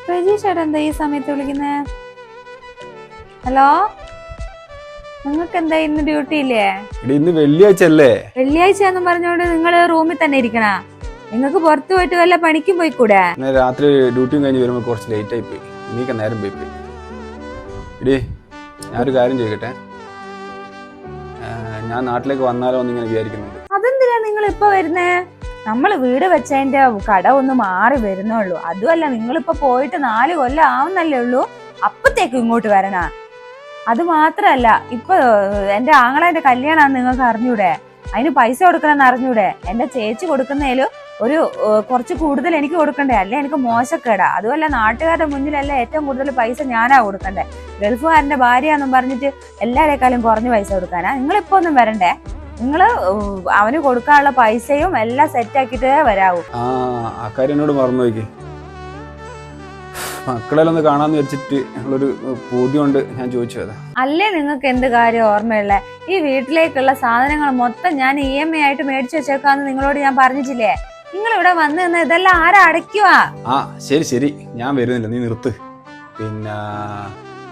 പ്രജീഷേട്ടാ എന്താ ഈ സമയത്ത് വിളിക്കുന്നേ? ഹലോ, നിങ്ങൾക്ക് എന്താ ഇന്ന് ഡ്യൂട്ടി ഇല്ലേ? ഇന്ന് വെള്ളിയാഴ്ച അല്ലേ? വെള്ളിയാഴ്ച എന്ന് പറഞ്ഞോണ്ട് നിങ്ങൾ റൂമിൽ തന്നെ ഇരിക്കണ? നിങ്ങൾക്ക് പുറത്തു പോയിട്ട് വല്ല പണിക്കും പോയിക്കൂടെ? രാത്രി ഡ്യൂട്ടിയും കഴിഞ്ഞ് വരുമ്പോൾ കുറച്ച് ലേറ്റ് ആയി പോയി. നീക്ക നേരം പോയി പോയി. ഇടേ, ഞാനൊരു കാര്യം ചോദിക്കട്ടെ. ഞാൻ നാട്ടിലേക്ക് വന്നാലോ എന്നിങ്ങനെ വിചാരിക്കുന്നുണ്ട്. അതെന്തിനാ നിങ്ങൾ ഇപ്പൊ വരുന്നേ? നമ്മൾ വീട് വെച്ചതിന്റെ കട ഒന്ന് മാറി വരുന്നുള്ളൂ. അതുമല്ല, നിങ്ങളിപ്പോ പോയിട്ട് 4 കൊല്ലം ആവുന്നല്ലേ ഉള്ളൂ, അപ്പത്തേക്ക് ഇങ്ങോട്ട് വരണ? അത് മാത്രല്ല, ഇപ്പൊ എന്റെ ആങ്ങളെന്റെ കല്യാണാന്ന് നിങ്ങൾക്ക് അറിഞ്ഞൂടെ? അതിന് പൈസ കൊടുക്കണമെന്ന് അറിഞ്ഞൂടെ? എന്റെ ചേച്ചി കൊടുക്കുന്നതിലും ഒരു കുറച്ച് കൂടുതൽ എനിക്ക് കൊടുക്കണ്ടേ? അല്ലെ എനിക്ക് മോശക്കേടാ. അതുമല്ല, നാട്ടുകാരുടെ മുന്നിലല്ല ഏറ്റവും കൂടുതൽ പൈസ ഞാനാ കൊടുക്കണ്ടേ? ഗൾഫുകാരന്റെ ഭാര്യയാന്നും പറഞ്ഞിട്ട് എല്ലാരേക്കാളും കുറഞ്ഞ പൈസ കൊടുക്കാനാ? നിങ്ങളിപ്പോ ഒന്നും വരണ്ടേ? നിങ്ങള് അവന് കൊടുക്കാനുള്ള പൈസയും എല്ലാം സെറ്റ് ആക്കിട്ടേ വരാവൂ. ആ കാര്യം എന്നോട് മറന്നു നോക്കി. മക്കളെല്ലാം ഒന്ന് കാണാന്ന് വെച്ചിട്ട് ഉള്ളൊരു പൂതി കൊണ്ട് ഞാൻ ചോദിച്ചതാ. അല്ലേ നിങ്ങൾക്ക് എന്ത് കാര്യം ഓർമ്മയുള്ള? ഈ വീട്ടിലേക്കുള്ള സാധനങ്ങൾ മൊത്തം ഞാൻ EMI ആയിട്ട് മേടിച്ചു വെച്ചേക്കാന്ന് നിങ്ങളോട് ഞാൻ പറഞ്ഞിട്ടില്ലേ? നിങ്ങൾ ഇവിടെ വന്ന് നിന്ന് ഇതെല്ലാം ആരാ അടയ്ക്കുവാ? ആ ശരി ശരി, ഞാൻ വരുന്നില്ല, നീ നിർത്ത്. പിന്നെ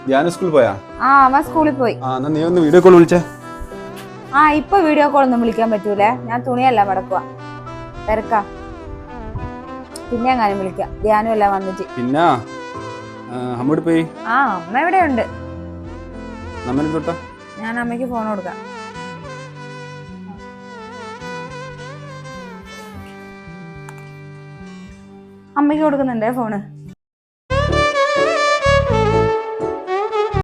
ധ്യാന സ്കൂളിൽ പോയാ? അവൻ സ്കൂളിൽ പോയി. എന്നാ നീ ഒന്ന് വീഡിയോ കോൾ വിളിച്ചേ. ഇപ്പൊ വീഡിയോ കോൾ ഒന്നും വിളിക്കാൻ പറ്റൂലേ? ഞാൻ തുണിയല്ല മടക്കുക, തിരക്കാ. പിന്നെ എങ്ങാനും വിളിക്കാം, ധ്യാനം എല്ലാം വന്നിട്ട്. പിന്നെ അമ്മോട് പോയി? അമ്മ ഇവിടെ ഉണ്ട്. തൊട്ടാ ഞാൻ അമ്മയ്ക്ക് ഫോൺ കൊടുക്കാം. അമ്മയ്ക്ക് കൊടുക്കുന്നുണ്ടേ ഫോണ്.